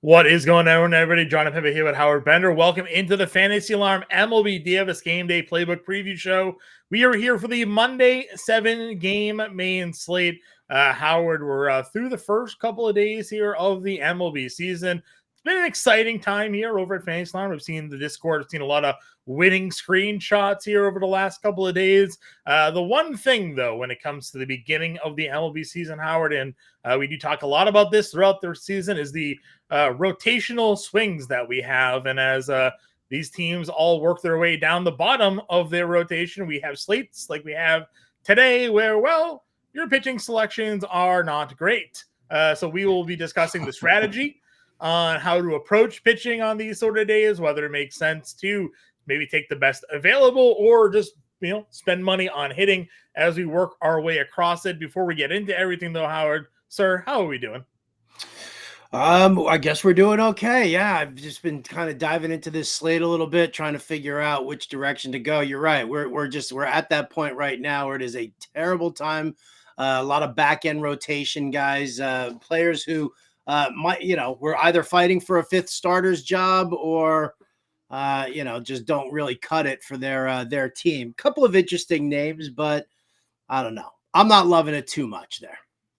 What is going on, everybody? John Pimba here with Howard Bender. Welcome into the Fantasy Alarm MLB DFS Game Day Playbook Preview Show. We are here for the Monday 7-game main slate. Howard, we're through the first couple of days here of the MLB season. It's been an exciting time here over at Fantasy Alarm. We've seen the Discord. We've seen a lot of winning screenshots here over the last couple of days. The one thing, though, when it comes to the beginning of the MLB season, Howard, and we do talk a lot about this throughout the season, is the rotational swings that we have. And as these teams all work their way down the bottom of their rotation, we have slates like we have today where, well, your pitching selections are not great. So we will be discussing the strategy on how to approach pitching on these sort of days, whether it makes sense to maybe take the best available or just, spend money on hitting as we work our way across it. Before we get into everything, though, Howard, sir, how are we doing? I guess we're doing okay. Yeah, I've just been kind of diving into this slate a little bit, trying to figure out which direction to go. You're right. We're at that point right now where it is a terrible time. A lot of back end rotation guys, players who we're either fighting for a fifth starter's job or just don't really cut it for their team. Couple of interesting names, but I don't know. I'm not loving it too much there.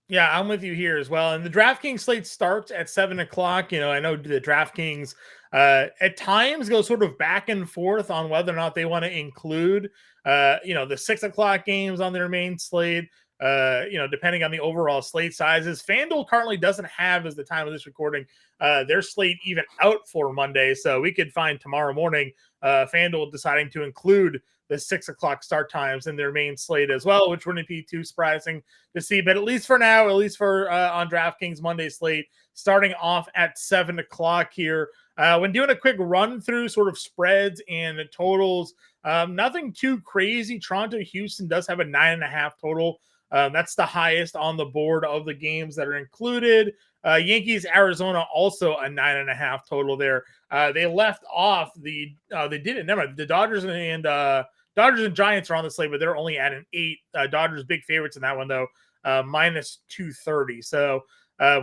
Yeah, I'm with you here as well. And the DraftKings slate starts at 7 o'clock. I know the DraftKings at times go sort of back and forth on whether or not they want to include, the 6 o'clock games on their main slate, depending on the overall slate sizes. FanDuel currently doesn't have, as the time of this recording, their slate even out for Monday. So we could find tomorrow morning FanDuel deciding to include the 6 o'clock start times in their main slate as well, which wouldn't be too surprising to see. But at least for now, at least for on DraftKings Monday slate, starting off at 7 o'clock here. When doing a quick run through sort of spreads and totals, nothing too crazy. Toronto-Houston does have a 9.5 total. That's the highest on the board of the games that are included. Yankees-Arizona also a 9.5 total there. They left off the Dodgers and Giants are on the slate, but they're only at an 8. Dodgers big favorites in that one, though, minus 230. So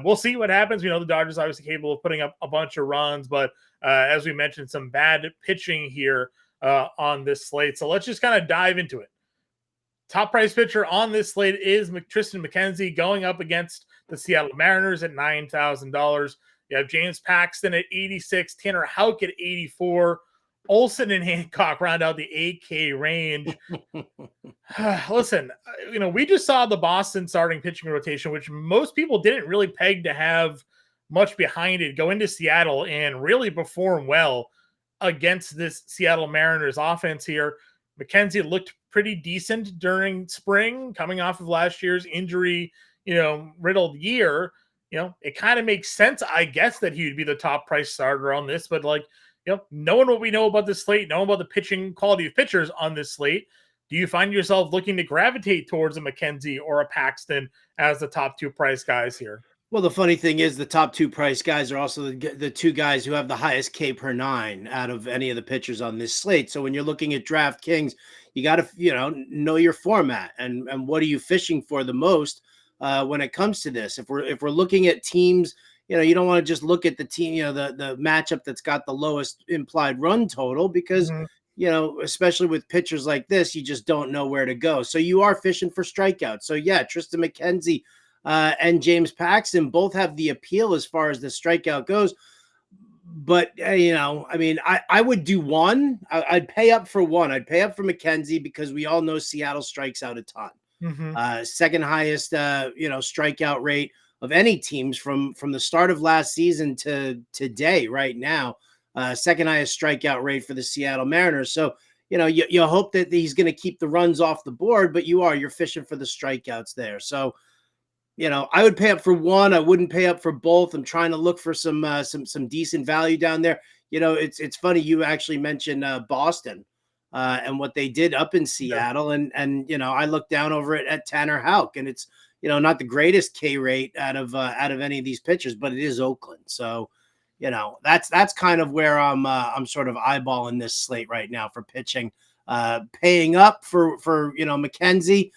we'll see what happens. We know the Dodgers obviously capable of putting up a bunch of runs, but as we mentioned, some bad pitching here on this slate. So let's just kind of dive into it. Top price pitcher on this slate is Tristan McKenzie going up against the Seattle Mariners at $9,000. You have James Paxton at 86, Tanner Houck at 84, Olsen and Hancock round out the 8K range. Listen, we just saw the Boston starting pitching rotation, which most people didn't really peg to have much behind it, go into Seattle and really perform well against this Seattle Mariners offense here. McKenzie looked pretty decent during spring, coming off of last year's injury, riddled year. It kind of makes sense, I guess, that he would be the top price starter on this, but knowing what we know about this slate, knowing about the pitching quality of pitchers on this slate, do you find yourself looking to gravitate towards a McKenzie or a Paxton as the top 2 price guys here? Well, the funny thing is the top 2 price guys are also the 2 guys who have the highest K per 9 out of any of the pitchers on this slate. So when you're looking at DraftKings, you got to, know your format and what are you fishing for the most when it comes to this. If we're looking at teams, you don't want to just look at the team, the matchup that's got the lowest implied run total because, especially with pitchers like this, you just don't know where to go. So you are fishing for strikeouts. So yeah, Tristan McKenzie and James Paxton both have the appeal as far as the strikeout goes. But, I would do one. I'd pay up for one. I'd pay up for McKenzie because we all know Seattle strikes out a ton. Mm-hmm. Second highest, strikeout rate of any teams from the start of last season to today right now. Second highest strikeout rate for the Seattle Mariners. So, you hope that he's going to keep the runs off the board, but you're fishing for the strikeouts there. So, I would pay up for one. I wouldn't pay up for both. I'm trying to look for some decent value down there. It's funny. You actually mentioned Boston and what they did up in Seattle. And I looked down over it at Tanner Houck, and it's, not the greatest K rate out of any of these pitchers, but it is Oakland. So, that's kind of where I'm sort of eyeballing this slate right now for pitching, paying up for McKenzie,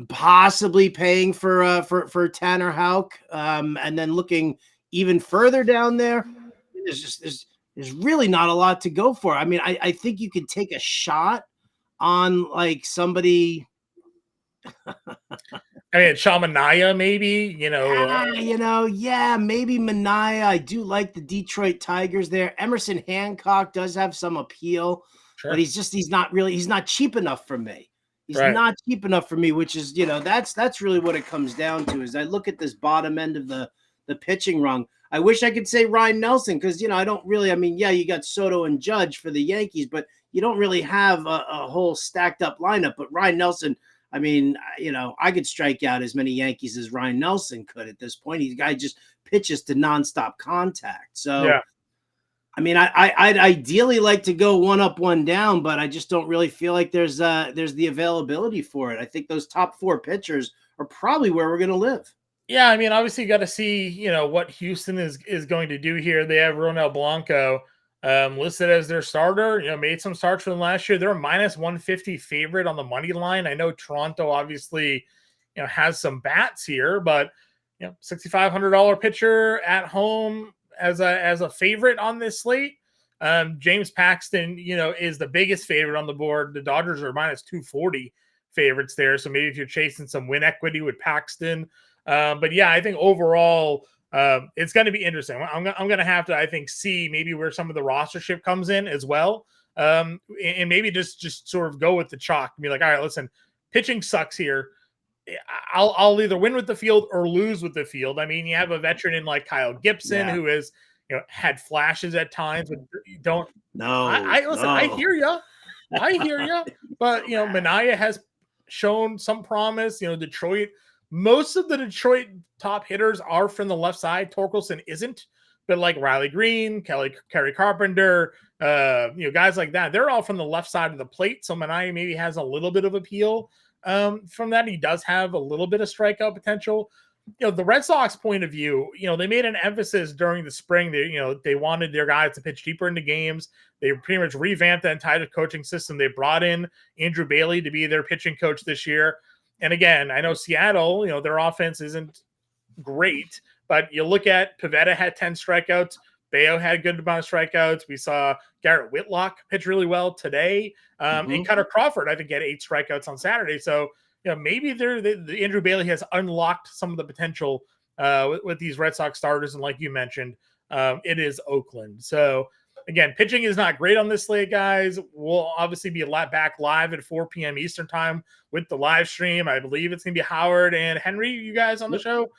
possibly paying for Tanner Houck, and then looking even further down there, there's really not a lot to go for. I mean, I think you could take a shot on like somebody. I mean, Shamanaya, maybe, Yeah, maybe Mania. I do like the Detroit Tigers there. Emerson Hancock does have some appeal, but sure. he's not cheap enough for me. He's Right. not cheap enough for me, which is, that's really what it comes down to. Is I look at this bottom end of the pitching rung. I wish I could say Ryan Nelson because, I don't really, I mean, yeah, you got Soto and Judge for the Yankees, but you don't really have a whole stacked up lineup. But Ryan Nelson, I mean, I could strike out as many Yankees as Ryan Nelson could at this point. The guy just pitches to nonstop contact. So, Yeah. I mean, I'd ideally like to go one up, one down, but I just don't really feel like there's the availability for it. I think those top 4 pitchers are probably where we're going to live. Yeah, I mean, obviously, you got to see, what Houston is going to do here. They have Ronel Blanco listed as their starter. Made some starts for them last year. They're a minus 150 favorite on the money line. I know Toronto obviously, has some bats here, but $6,500 pitcher at home as a favorite on this slate. James Paxton, is the biggest favorite on the board. The Dodgers are minus 240 favorites there. So maybe if you're chasing some win equity with Paxton. But yeah, I think overall it's going to be interesting. I'm going to have to, I think, see maybe where some of the rostership comes in as well. And maybe just sort of go with the chalk and be like, all right, listen, pitching sucks here. I'll either win with the field or lose with the field. I mean, you have a veteran in like Kyle Gibson who has had flashes at times, but don't. I listen. I hear you. But Mania has shown some promise. Detroit. Most of the Detroit top hitters are from the left side. Torkelson isn't, but like Riley Green, Kerry Carpenter, guys like that, they're all from the left side of the plate. So Mania maybe has a little bit of appeal from that. He does have a little bit of strikeout potential. The Red Sox point of view, they made an emphasis during the spring. They wanted their guys to pitch deeper into games. They pretty much revamped the entire coaching system. They brought in Andrew Bailey to be their pitching coach this year. And again, I know Seattle, their offense isn't great, but you look at Pivetta had 10 strikeouts. Bayo had a good amount of strikeouts. We saw Garrett Whitlock pitch really well today. And Cutter Crawford, I think, had 8 strikeouts on Saturday. So, maybe the Andrew Bailey has unlocked some of the potential with these Red Sox starters. And like you mentioned, it is Oakland. So, again, pitching is not great on this slate, guys. We'll obviously be back live at 4 p.m. Eastern time with the live stream. I believe it's going to be Howard and Henry, you guys on the show.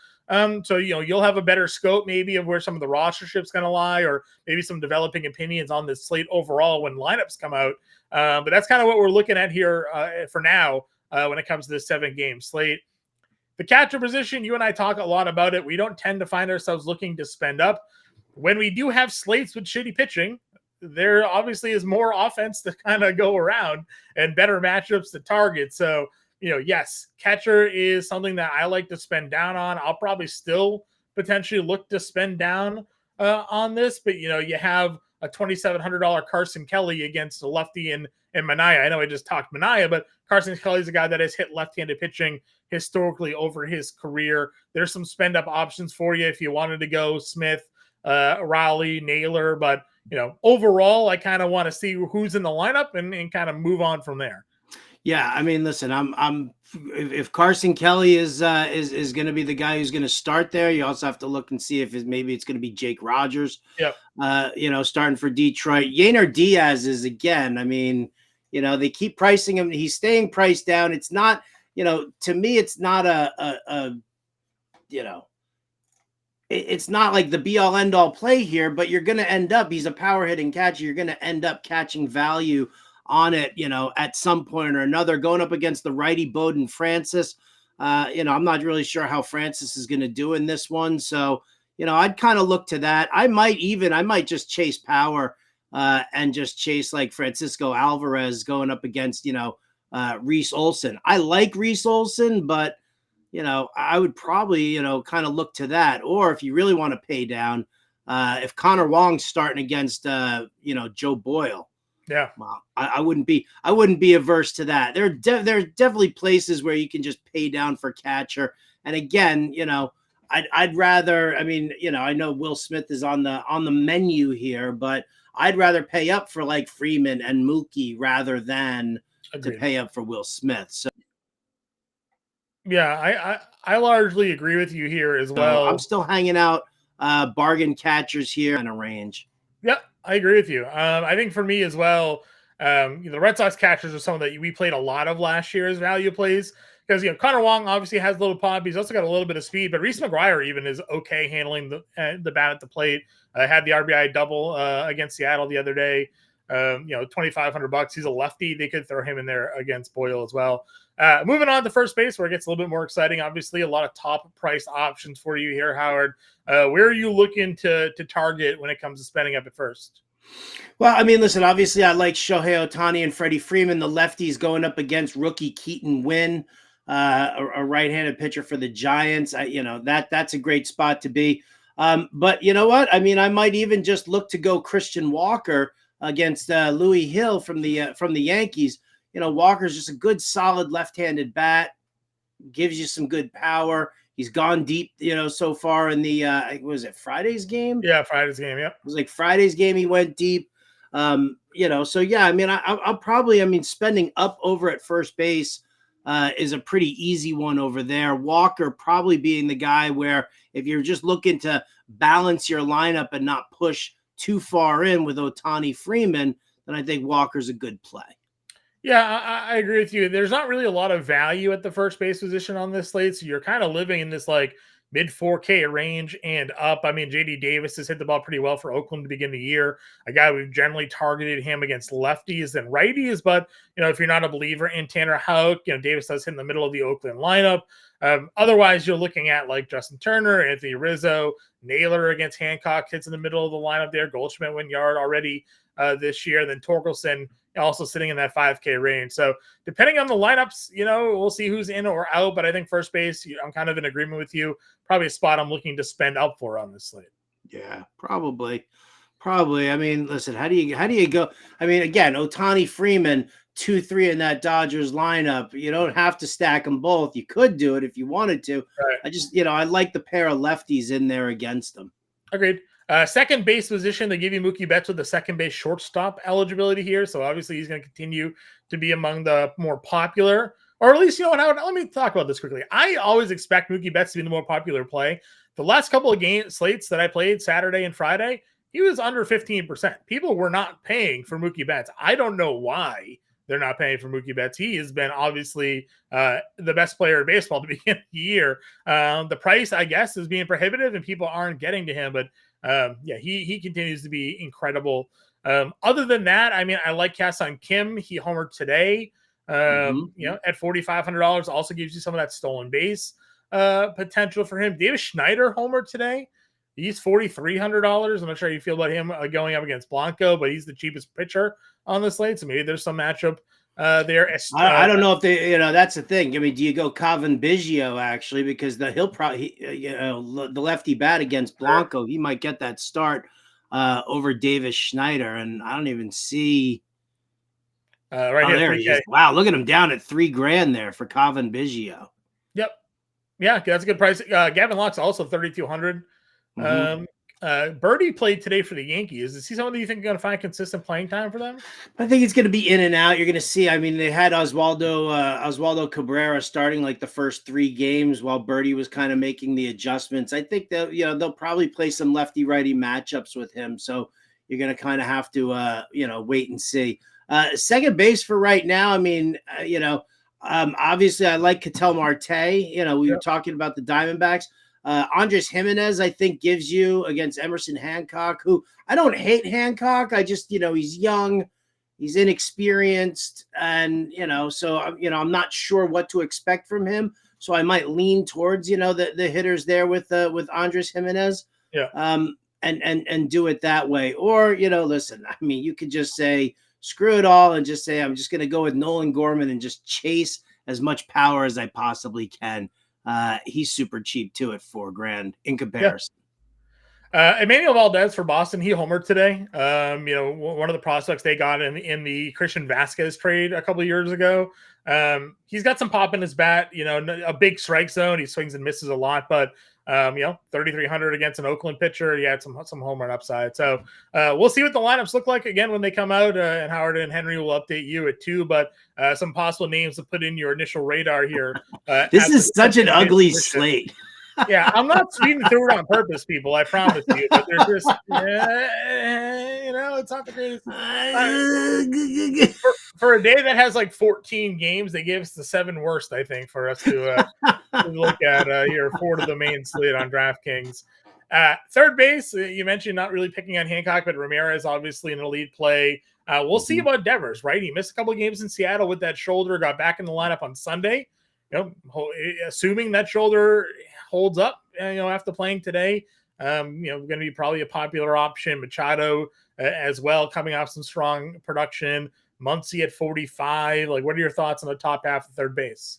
So, you'll have a better scope maybe of where some of the rostership's going to lie, or maybe some developing opinions on this slate overall when lineups come out. But that's kind of what we're looking at here for now when it comes to this 7-game slate. The catcher position, you and I talk a lot about it. We don't tend to find ourselves looking to spend up. When we do have slates with shitty pitching, there obviously is more offense to kind of go around and better matchups to target. So, yes, catcher is something that I like to spend down on. I'll probably still potentially look to spend down on this, but you have a $2,700 Carson Kelly against a lefty and Mania. I know I just talked Mania, but Carson Kelly's a guy that has hit left-handed pitching historically over his career. There's some spend up options for you if you wanted to go Smith, Raleigh, Naylor, but overall, I kind of want to see who's in the lineup and kind of move on from there. Yeah, I mean, listen, if Carson Kelly is going to be the guy who's going to start there, you also have to look and see if maybe it's going to be Jake Rogers. Yeah. Starting for Detroit. Yainer Diaz is, again, I mean, they keep pricing him. He's staying priced down. It's not, to me, it's not it's not like the be all end all play here, but you're going to end up, he's a power hitting catcher. You're going to end up catching value on it, at some point or another, going up against the righty Bowden Francis. I'm not really sure how Francis is going to do in this one. So, I'd kind of look to that. I might just chase power and just chase like Francisco Alvarez going up against, Reese Olson. I like Reese Olson, but I would probably, kind of look to that. Or if you really want to pay down, if Connor Wong's starting against, Joe Boyle. Yeah. Well, I wouldn't be averse to that. There are definitely places where you can just pay down for catcher. And again, I'd rather. I mean, I know Will Smith is on the menu here, but I'd rather pay up for like Freeman and Mookie rather than to Agreed. pay up for Will Smith. So Yeah, I largely agree with you here as well. I'm still hanging out bargain catchers here in a range. Yeah, I agree with you. I think for me as well, the Red Sox catchers are someone that we played a lot of last year as value plays because Connor Wong obviously has a little pop. He's also got a little bit of speed, but Reese McGuire even is okay handling the bat at the plate. Had the RBI double against Seattle the other day. $2,500. He's a lefty. They could throw him in there against Boyle as well. Moving on to first base, where it gets a little bit more exciting. Obviously, a lot of top price options for you here, Howard. Where are you looking to target when it comes to spending up at first? Well, I mean, listen, obviously I like Shohei Ohtani and Freddie Freeman, the lefties going up against rookie Keaton Wynn, a right-handed pitcher for the Giants. That's a great spot to be. But you know what? I mean, I might even just look to go Christian Walker against Louis Hill from the Yankees. Walker's just a good, solid left-handed bat, gives you some good power. He's gone deep, so far in the was it Friday's game? Yeah, Friday's game. Yep. It was like Friday's game. He went deep. So yeah, I mean, I'll probably, spending up over at first base is a pretty easy one over there. Walker probably being the guy where if you're just looking to balance your lineup and not push too far in with Ohtani Freeman, then I think Walker's a good play. Yeah, I agree with you. There's not really a lot of value at the first base position on this slate, so you're kind of living in this like mid 4K range and up. I mean, JD Davis has hit the ball pretty well for Oakland to begin the year. A guy we've generally targeted him against lefties and righties, but if you're not a believer in Tanner Houck, Davis does hit in the middle of the Oakland lineup. Otherwise, you're looking at like Justin Turner, Anthony Rizzo, Naylor against Hancock hits in the middle of the lineup there. Goldschmidt went yard already this year. Then Torkelson also sitting in that 5K range. So depending on the lineups, we'll see who's in or out. But I think first base, I'm kind of in agreement with you. Probably a spot I'm looking to spend up for on this slate. Yeah, probably. I mean, listen, how do you go? I mean, again, Ohtani Freeman, 2-3 in that Dodgers lineup. You don't have to stack them both. You could do it if you wanted to. Right. I just, I like the pair of lefties in there against them. Agreed. Second base position, they give you Mookie Betts with the second base shortstop eligibility here. So obviously he's going to continue to be among the more popular, or at least, let me talk about this quickly. I always expect Mookie Betts to be the more popular play. The last couple of game slates that I played Saturday and Friday, he was under 15%. People were not paying for Mookie Betts. I don't know why they're not paying for Mookie Betts. He has been obviously the best player in baseball to begin the year. The price, I guess, is being prohibitive and people aren't getting to him, but he continues to be incredible. Other than that, I mean, I like Kasan Kim. He homered today. At $4,500, also gives you some of that stolen base potential for him. Davis Schneider homered today. He's $4,300. I'm not sure how you feel about him going up against Blanco, but he's the cheapest pitcher on the slate, so maybe there's some matchup there. I don't know if they, that's the thing. I mean, do you go Cavan Biggio actually because he'll probably, the lefty bat against Blanco, he might get that start over Davis Schneider, and I don't even see. Here, there he is. Wow, look at him down at $3,000 there for Cavan Biggio. Yep. Yeah, that's a good price. Gavin Locke's also $3,200. Birdie played today for the Yankees. Is he someone that you think is going to find consistent playing time for them? I think it's going to be in and out. You're going to see. I mean, they had Oswaldo Cabrera starting like the first 3 games while Birdie was kind of making the adjustments. I think that they'll probably play some lefty righty matchups with him. So you're going to kind of have to wait and see. Second base for right now. I mean, obviously I like Ketel Marte. We were talking about the Diamondbacks. Andres Jimenez, I think, gives you against Emerson Hancock, who I don't hate Hancock. I just, he's young, he's inexperienced, and, so, I'm not sure what to expect from him. So I might lean towards, the hitters there with Andres Jimenez. Yeah. And do it that way. Or, listen, I mean, you could just say, screw it all and just say, I'm just going to go with Nolan Gorman and just chase as much power as I possibly can. He's super cheap too at $4,000 in comparison. Emmanuel Valdez for Boston, he homered today. One of the prospects they got in the Christian Vasquez trade a couple of years ago. He's got some pop in his bat, a big strike zone. He swings and misses a lot, but 3,300 against an Oakland pitcher. He had some home run upside. So we'll see what the lineups look like again when they come out. And Howard and Henry will update you at 2. But some possible names to put in your initial radar here. This is such an ugly slate. Yeah, I'm not speeding through it on purpose, people. I promise you. But there's just, it's not the greatest. For a day that has like 14 games, they gave us the 7 worst, I think, for us to look at here. 4 to the main slate on DraftKings. Third base, you mentioned not really picking on Hancock, but Ramirez obviously an elite play. We'll see about Devers, right? He missed a couple of games in Seattle with that shoulder, got back in the lineup on Sunday. Assuming that shoulder holds up, after playing today, going to be probably a popular option. Machado as well, coming off some strong production. Muncy at 45. Like, what are your thoughts on the top half of third base?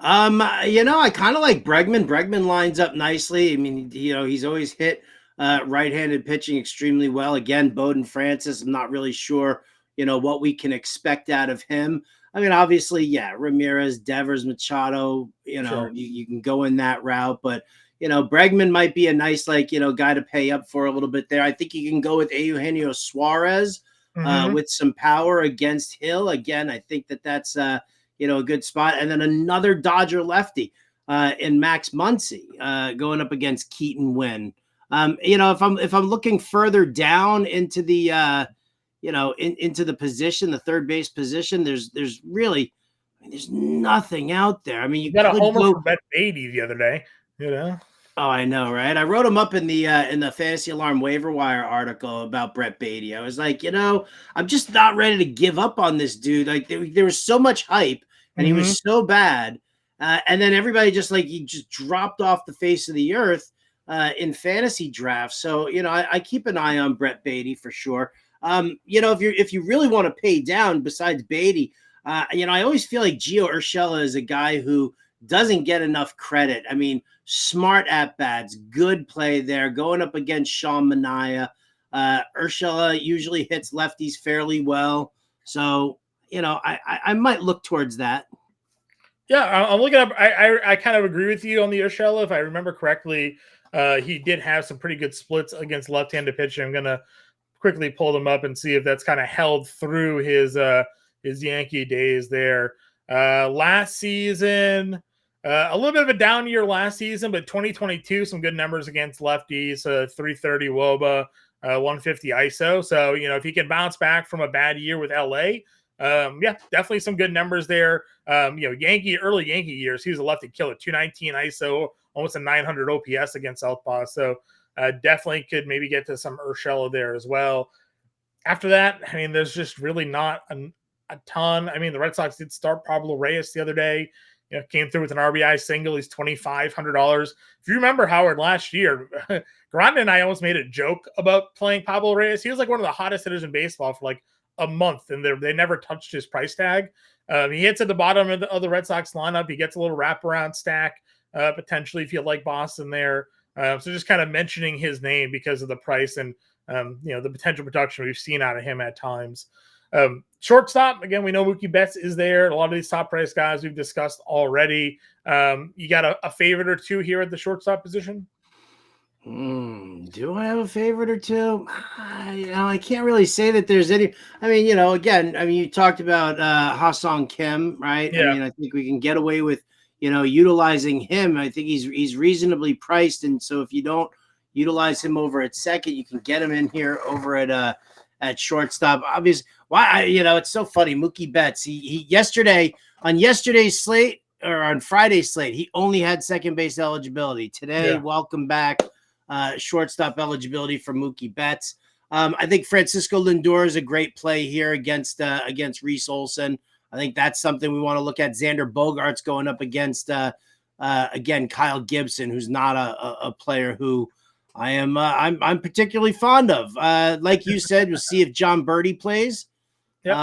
I kind of like Bregman. Bregman lines up nicely. I mean, he's always hit right-handed pitching extremely well. Again, Bowden Francis, I'm not really sure, what we can expect out of him. I mean, obviously, yeah, Ramirez, Devers, Machado, Sure. you can go in that route, but, Bregman might be a nice, guy to pay up for a little bit there. I think you can go with Eugenio Suarez with some power against Hill. Again, I think that's, a good spot. And then another Dodger lefty in Max Muncy going up against Keaton Wynn. If I'm looking further down into the, into the position, the third base position, there's really, there's nothing out there. I mean, you got a homer for Bet Beatty the other day, Oh, I know, right? I wrote him up in the Fantasy Alarm waiver wire article about Brett Beatty. I was like, I'm just not ready to give up on this dude. Like there was so much hype, and he was so bad, and then everybody he just dropped off the face of the earth in fantasy drafts. So I keep an eye on Brett Beatty for sure. If you really want to pay down besides Beatty, I always feel like Gio Urshela is a guy who doesn't get enough credit. I mean, smart at bats, good play there, going up against Sean Manaea. Urshela usually hits lefties fairly well. So, I might look towards that. Yeah, I'm looking up. I kind of agree with you on the Urshela. If I remember correctly, he did have some pretty good splits against left-handed pitching. I'm going to quickly pull them up and see if that's kind of held through his Yankee days there. Last season, a little bit of a down year last season, but 2022, some good numbers against lefties, 330 WOBA, 150 ISO. So, if he can bounce back from a bad year with LA, definitely some good numbers there. Early Yankee years, he was a lefty killer, 219 ISO, almost a 900 OPS against Southpaw. So definitely could maybe get to some Urshela there as well. After that, I mean, there's just really not a ton. I mean, the Red Sox did start Pablo Reyes the other day. Came through with an RBI single. He's $2,500. If you remember, Howard, last year, Granda and I almost made a joke about playing Pablo Reyes. He was like one of the hottest hitters in baseball for like a month, and they never touched his price tag. He hits at the bottom of the Red Sox lineup. He gets a little wraparound stack, potentially if you like Boston there. So just kind of mentioning his name because of the price and the potential production we've seen out of him at times. Shortstop, again, we know Mookie Betts is there. A lot of these top price guys we've discussed already. You got a favorite or two here at the shortstop position? Do I have a favorite or two? I can't really say that there's any. I mean, you talked about Ha-Sung Kim, right? Yeah. I mean, I think we can get away with, utilizing him. I think he's reasonably priced, and so if you don't utilize him over at second, you can get him in here over at shortstop. Obviously, it's so funny. Mookie Betts, he on yesterday's slate or on Friday's slate, he only had second base eligibility. Today, welcome back. Shortstop eligibility for Mookie Betts. I think Francisco Lindor is a great play here against Reese Olson. I think that's something we want to look at. Xander Bogaerts going up against again Kyle Gibson, who's not a player who I'm particularly fond of. Like you said, we'll see if John Birdie plays. Yep.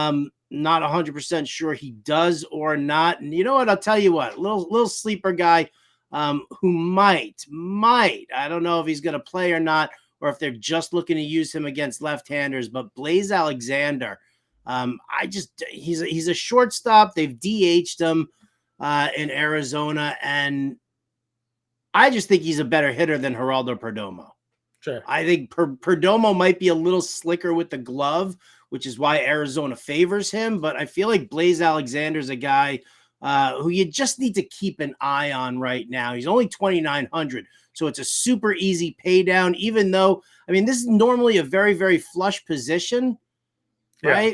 Not 100% sure he does or not. And you know what? I'll tell you what, little sleeper guy who might, I don't know if he's going to play or not. or if they're just looking to use him against left-handers. But Blaze Alexander, he's a shortstop. They've DH'd him in Arizona, and I just think he's a better hitter than Geraldo Perdomo. Sure. I think Perdomo might be a little slicker with the glove, which is why Arizona favors him. But I feel like Blaze Alexander's a guy who you just need to keep an eye on right now. He's only 2,900, so it's a super easy pay down, even though, I mean, this is normally a very, very flush position, right? Yeah.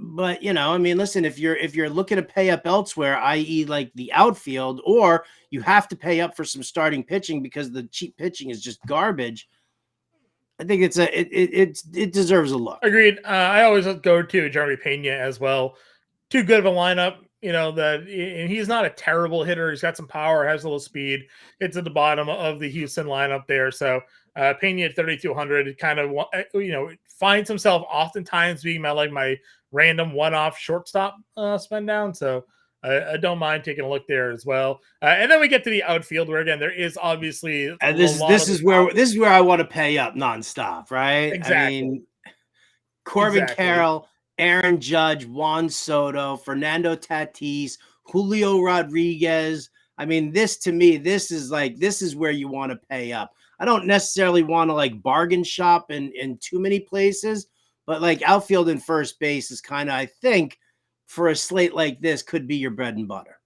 But, you know, I mean, listen, if you're looking to pay up elsewhere, i.e. like the outfield, or you have to pay up for some starting pitching because the cheap pitching is just garbage, I think it deserves a look. Agreed. I always go to Jeremy Pena as well. Too good of a lineup, you know, and he's not a terrible hitter. He's got some power, has a little speed. It's at the bottom of the Houston lineup there. So Pena at 3,200 kind of, you know, finds himself oftentimes being my random one-off shortstop spend down. So I don't mind taking a look there as well. And then we get to the outfield, where again there is obviously this is where I want to pay up nonstop, right? Exactly. I mean, Corbin Carroll, Aaron Judge, Juan Soto, Fernando Tatis, Julio Rodriguez. I mean, this is where you want to pay up. I don't necessarily want to like bargain shop in too many places, but like outfield and first base is kind of, I think, for a slate like this, could be your bread and butter.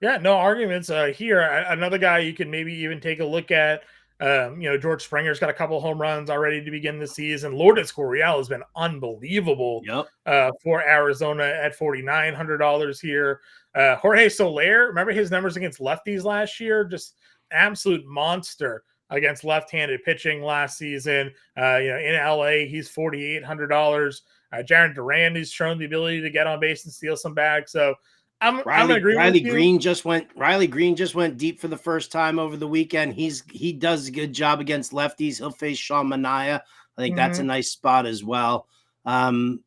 Yeah, no arguments here. Another guy you can maybe even take a look at. You know, George Springer's got a couple home runs already to begin the season. Lourdes Gurriel has been unbelievable for Arizona at $4,900 here. Jorge Soler, remember his numbers against lefties last year? Just absolute monster against left-handed pitching last season. You know, in LA, he's $4,800. Jaron Duran has shown the ability to get on base and steal some bags. So I'm agreeing with you. Riley Green just went deep for the first time over the weekend. He does a good job against lefties. He'll face Sean Manaea. I think that's a nice spot as well. And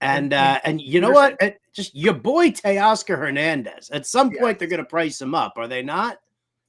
you know what? Just your boy Teoscar Hernandez. At some point, they're going to price him up, are they not?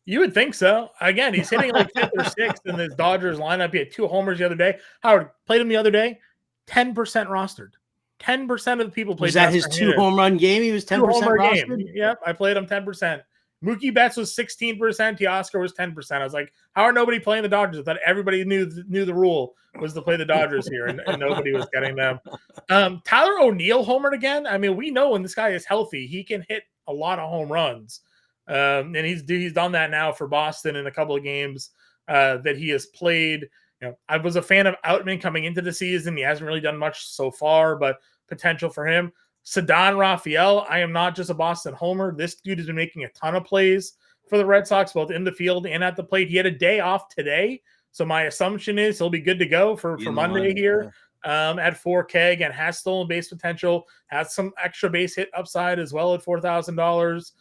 You would think so. Again, he's hitting like 5th or 6th in this Dodgers lineup. He had 2 homers the other day. Howard played him the other day. 10% rostered. 10% of the people played. Was that his 2 home run game? He was 10% rostered. Yep, I played him 10%. Mookie Betts was 16%. Teoscar was 10%. I was like, how are nobody playing the Dodgers? I thought everybody knew the rule was to play the Dodgers here, and nobody was getting them. Tyler O'Neill homered again. I mean, we know when this guy is healthy, he can hit a lot of home runs. And he's done that now for Boston in a couple of games that he has played. You know, I was a fan of Outman coming into the season. He hasn't really done much so far, but potential for him. Ceddanne Rafael, I am not just a Boston homer. This dude has been making a ton of plays for the Red Sox, both in the field and at the plate. He had a day off today, so my assumption is he'll be good to go for Monday here at 4K. Again, has stolen base potential, has some extra base hit upside as well at $4,000.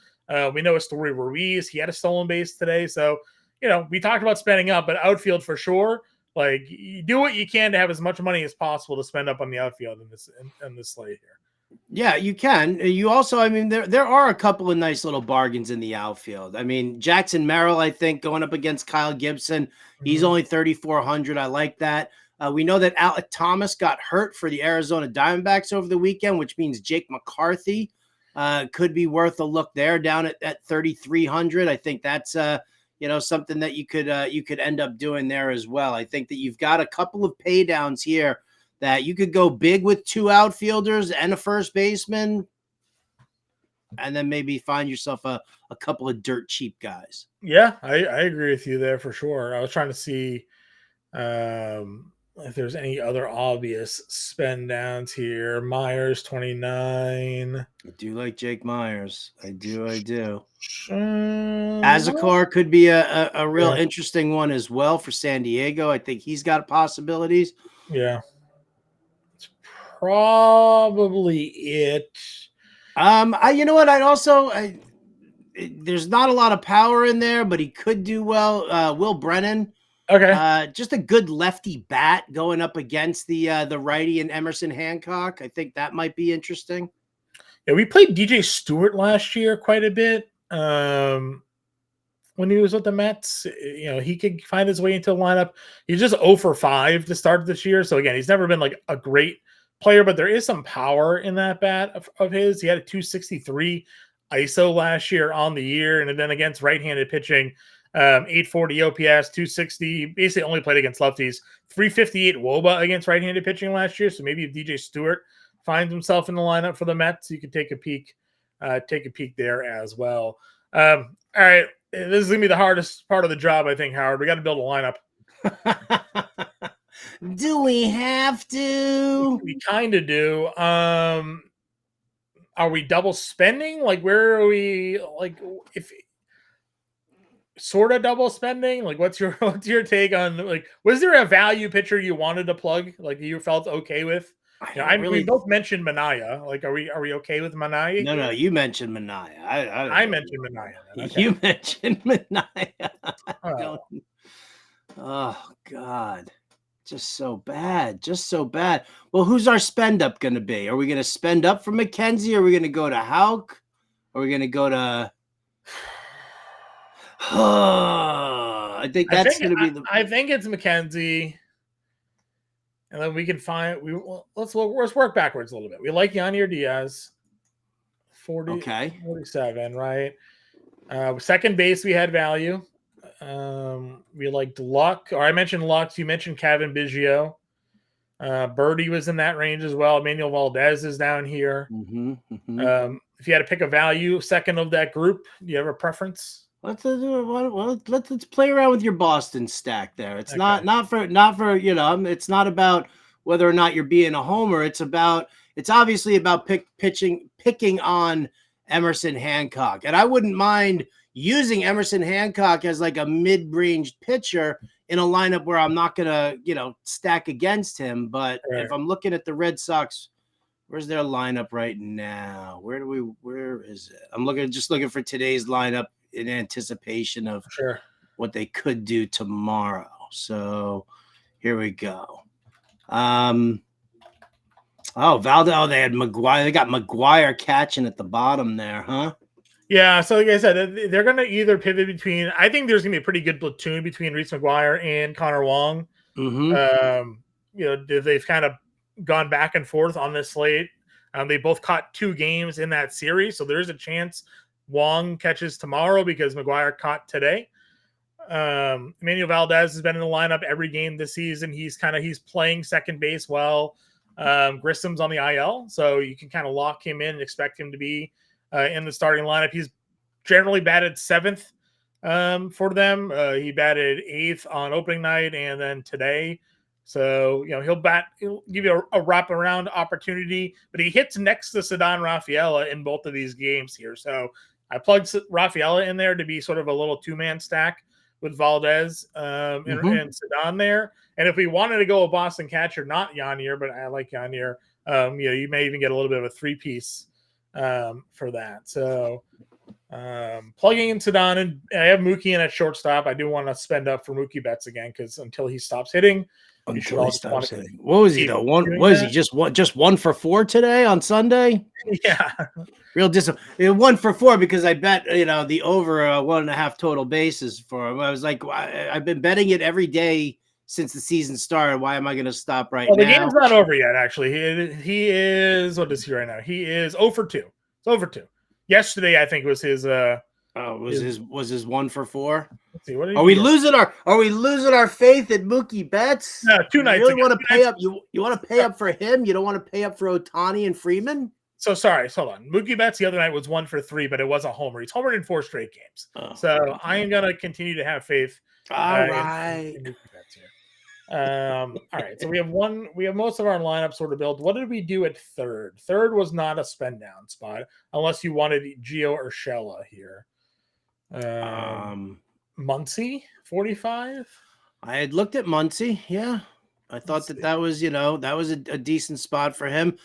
We know Estory Ruiz, he had a stolen base today. So, you know, we talked about spending up, but outfield for sure. Like, you do what you can to have as much money as possible to spend up on the outfield in this slate here. Yeah, you can. You also, I mean, there are a couple of nice little bargains in the outfield. I mean, Jackson Merrill, I think, going up against Kyle Gibson, he's only 3,400. I like that. We know that Alec Thomas got hurt for the Arizona Diamondbacks over the weekend, which means Jake McCarthy could be worth a look there, down at 3,300. I think that's you know, something that you could end up doing there as well. I think that you've got a couple of pay downs here that you could go big with 2 outfielders and a first baseman, and then maybe find yourself a couple of dirt cheap guys. Yeah, I agree with you there for sure. I was trying to see if there's any other obvious spend downs here. Myers 29. I do like Jake Myers. I do. Azakar could be a real interesting one as well for San Diego. I think he's got possibilities. Yeah. It's probably it. You know what? There's not a lot of power in there, but he could do well. Will Brennan. Okay. Just a good lefty bat going up against the righty and Emerson Hancock. I think that might be interesting. Yeah, we played DJ Stewart last year quite a bit. when he was with the Mets. He could find his way into the lineup. He's just 0 for 5 to start this year. So again, he's never been like a great player, but there is some power in that bat of his. He had a 263 ISO last year on the year, and then against right-handed pitching, 840 OPS, 260. Basically, only played against lefties. 358 WOBA against right-handed pitching last year. So maybe if DJ Stewart finds himself in the lineup for the Mets, you could take a peek there as well. All right, this is gonna be the hardest part of the job, I think, Howard. We got to build a lineup. Do we have to? We kind of do. Are we double spending? Like, where are we? Like, if sort of double spending? Like, what's your take on, like, was there a value pitcher you wanted to plug? Like, you felt okay with? We both mentioned Manaya. Like, are we okay with Manaya? No, you mentioned Manaya. I mentioned Manaya. Okay. You mentioned Manaya. Oh God. Just so bad. Well, who's our spend up going to be? Are we going to spend up for McKenzie? Are we going to go to Houck? Are we going to go to? I think that's going to be the. I think it's McKenzie, and then we can find. Let's work backwards a little bit. We like Yanier Diaz, 47, right? Second base, we had value. We liked Luck, or I mentioned Lux. You mentioned Kevin Biggio. Birdie was in that range as well. Emmanuel Valdez is down here. If you had to pick a value second of that group, do you have a preference? Let's play around with your Boston stack there. It's not for it's not about whether or not you're being a homer. It's obviously about picking on Emerson Hancock, and I wouldn't mind using Emerson Hancock as like a mid-range pitcher in a lineup where I'm not gonna, stack against him. But if I'm looking at the Red Sox, where's their lineup right now? Where is it? I'm just looking for today's lineup in anticipation of what they could do tomorrow. So here we go. They had McGuire. They got McGuire catching at the bottom there, huh? Yeah, so like I said, they're going to either pivot between. I think there's going to be a pretty good platoon between Reese McGuire and Connor Wong. They've kind of gone back and forth on this slate. They both caught 2 games in that series, so there's a chance Wong catches tomorrow because McGuire caught today. Emmanuel Valdez has been in the lineup every game this season. He's playing second base well. Grissom's on the IL, so you can kind of lock him in and expect him to be in the starting lineup. He's generally batted 7th for them. He batted 8th on opening night and then today. So, he'll give you a wraparound opportunity, but he hits next to Ceddanne Rafaela in both of these games here. So I plugged Rafaela in there to be sort of a little 2-man stack with Valdez and Ceddanne there. And if we wanted to go a Boston catcher, not Yanier, but I like Yanier, you may even get a little bit of a 3-piece for that. So plugging in Ceddanne, and I have Mookie in at shortstop. I do want to spend up for Mookie Betts again because until he stops hitting, what was he though? Just 1 for 4 today on Sunday? Yeah, real disappointing. 1 for 4 because I bet the over 1.5 total bases for him. I was like, I've been betting it every day since the season started. Why am I going to stop now? The game's not over yet. Actually, he is. What is he right now? He is 0 for 2. It's over 2. Yesterday, I think was his. Was his 1 for 4? Let's see. What are we losing our faith in Mookie Betts? No, 2 nights. You really want to pay up? You want to pay up for him? You don't want to pay up for Ohtani and Freeman? So sorry, hold on. Mookie Betts the other night was 1 for 3, but it was a homer. He's homered in 4 straight games. I am gonna continue to have faith. All right. In Mookie Betts here. All right. So we have most of our lineup sort of built. What did we do at third? Third was not a spend down spot, unless you wanted Gio Urshela here. Muncy 45. I had looked at Muncy. Yeah, I thought that was that was a decent spot for him.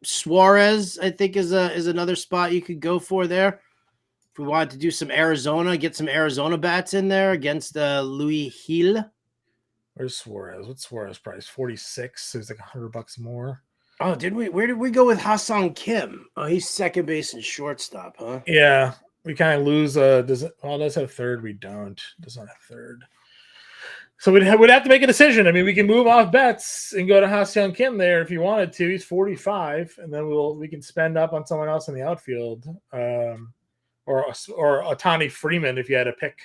Suarez, I think, is another spot you could go for there. If we wanted to do some Arizona, get some Arizona bats in there against Louis Hill. Where's Suarez? What's Suarez price? 46. So it's like $100 more. Oh, did we? Where did we go with Hassan Kim? Oh, he's second base and shortstop, huh? Yeah. we kind of lose. Does have third? We don't. Does not have third. So we'd have to make a decision. I mean, we can move off Betts and go to Ha-Seong Kim there if you wanted to. He's 45, and then we can spend up on someone else in the outfield, or Ohtani Freeman if you had to pick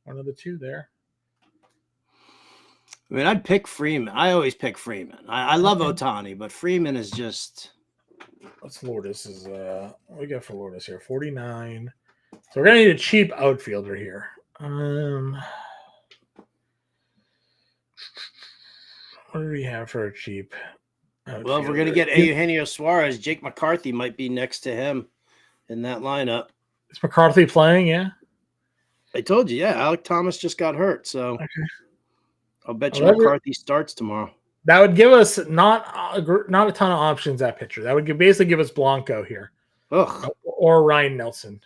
one of the two there. I mean, I'd pick Freeman. I always pick Freeman. I love Ohtani, but Freeman is just. What's Lourdes is what we got for Lourdes here? 49. So we're gonna need a cheap outfielder here. What do we have for a cheap outfielder? Well, if we're gonna get Eugenio Suarez, Jake McCarthy might be next to him in that lineup. Is McCarthy playing? Yeah. I told you, yeah. Alec Thomas just got hurt, so okay. I'll bet you McCarthy starts tomorrow. That would give us not a ton of options at pitcher. That would basically give us Blanco here. Ugh. Or Ryan Nelson.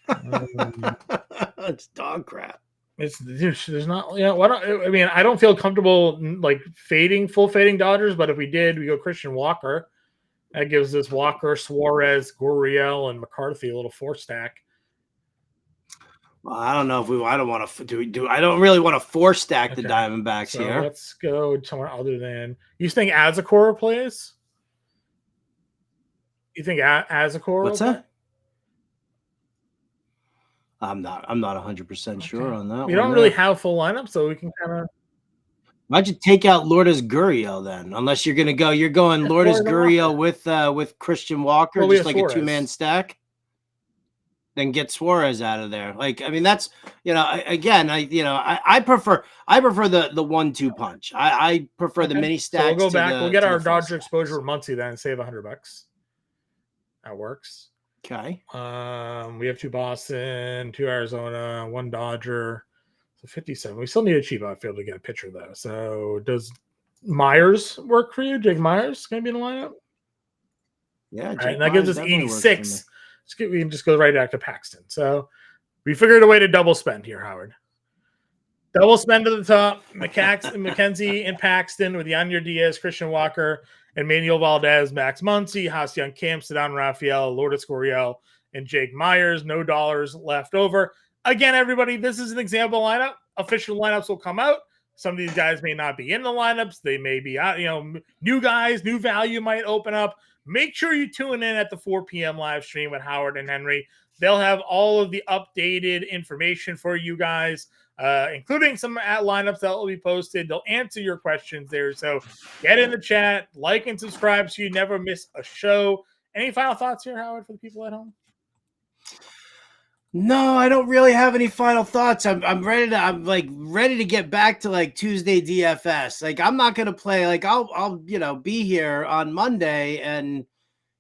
It's dog crap. There's not, I don't feel comfortable like full fading Dodgers, but if we did, we go Christian Walker. That gives us Walker, Suarez, Gurriel, and McCarthy a little 4-stack. Well, I don't know if I don't want to do. I don't really want to 4-stack the Diamondbacks here. Let's go somewhere other than. You think Azakora plays? You think Azakora? What's that? I'm not 100% sure on that. We don't really have full lineup, so we can kind of. Why'd you take out Lourdes Gurriel then? Unless you're going Lourdes Gurriel with Christian Walker, just like Suarez. A 2-man stack. Then get Suarez out of there. Like, I mean, that's I prefer the 1-2 punch. I prefer the mini stacks. So we'll go back. We'll get our Dodger exposure with Muncie then and save $100. That works. Okay. We have 2 Boston, 2 Arizona, 1 Dodger. So 57. We still need a cheap outfield to get a pitcher though. So does Myers work for you? Jake Myers going to be in the lineup? Yeah. Right, and that gives us 86. We can just go right back to Paxton. So we figured a way to double spend here, Howard. Double spend to the top. McKenzie and Paxton with Yadier Diaz, Christian Walker, Emmanuel Valdez, Max Muncy, Ha-Seong Kim, Ceddanne Raphael, Lourdes Gurriel, and Jake Myers. No dollars left over. Again, everybody, this is an example lineup. Official lineups will come out. Some of these guys may not be in the lineups. They may be out. New guys, new value might open up. Make sure you tune in at the 4 p.m. live stream with Howard and Henry. They'll have all of the updated information for you guys, including some lineups that will be posted. They'll answer your questions there. So get in the chat, like and subscribe so you never miss a show. Any final thoughts here, Howard, for the people at home? No, I don't really have any final thoughts. I'm ready to get back to like Tuesday DFS. Like I'm not gonna play. Like I'll be here on Monday and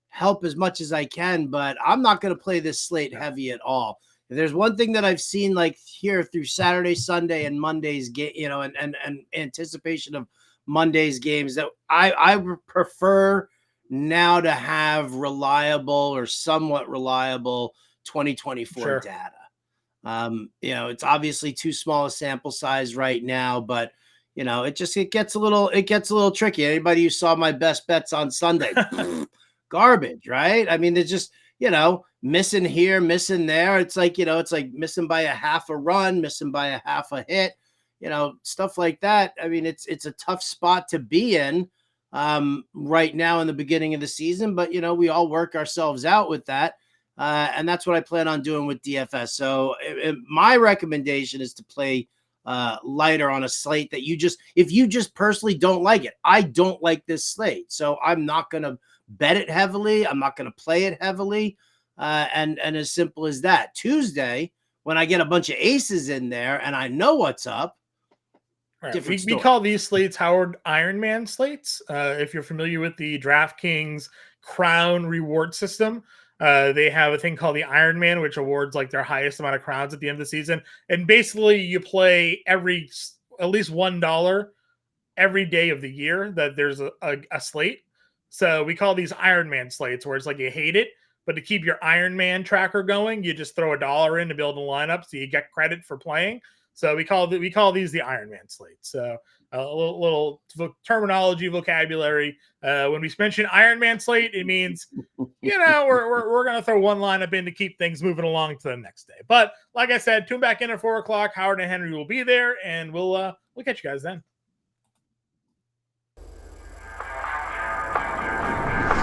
help as much as I can, but I'm not gonna play this slate heavy at all. If there's one thing that I've seen like here through Saturday, Sunday, and Monday's game, and anticipation of Monday's games, that I prefer now to have reliable or somewhat reliable 2024 data. It's obviously too small a sample size right now, but it gets a little tricky. Anybody who saw my best bets on Sunday, garbage, right? I mean, they're just, missing here, missing there. It's like missing by a half a run, missing by a half a hit, stuff like that. I mean, it's a tough spot to be in right now in the beginning of the season, but we all work ourselves out with that. And that's what I plan on doing with DFS. So my recommendation is to play lighter on a slate that if you just personally don't like it. I don't like this slate, so I'm not going to bet it heavily. I'm not going to play it heavily. And as simple as that. Tuesday, when I get a bunch of aces in there and I know what's up, right. We call these slates Howard Ironman slates. If you're familiar with the DraftKings Crown reward system, they have a thing called the Ironman, which awards like their highest amount of crowns at the end of the season. And basically you play at least $1 every day of the year that there's a slate. So we call these Ironman slates, where it's like you hate it, but to keep your Ironman tracker going, you just throw $1 in to build a lineup so you get credit for playing. So we call these the Ironman slates. So a little terminology, vocabulary. When we mention Iron Man slate, it means, we're going to throw one lineup in to keep things moving along to the next day. But like I said, tune back in at 4 o'clock. Howard and Henry will be there, and we'll catch you guys then.